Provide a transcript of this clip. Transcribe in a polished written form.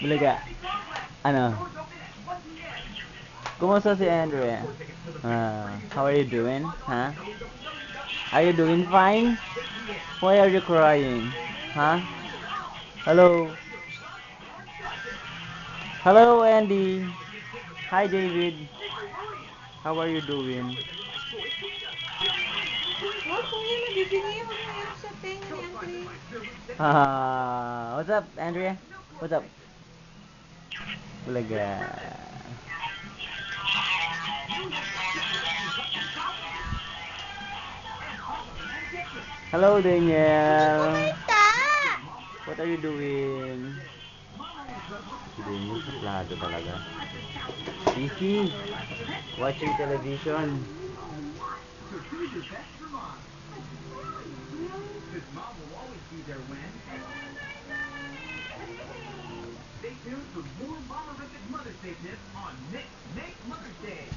Bulaga. Ano? Kumusta si Andrea? How are you doing? Huh? Are you doing fine? Why are you crying? Huh? Hello? Hello, Andy. Hi, David. How are you doing? Huwag mo yan, nabibigay. Huwag mo yan sa tenga ni Andre. What's up, Andrea? What's up? Bulaga. Hello, Daniel. Pumunta! What are you doing? Si Daniel suplado talaga. Busy. Watching television. Stay tuned for more Mama Mother's Day tips on Nick Make Mother's Day.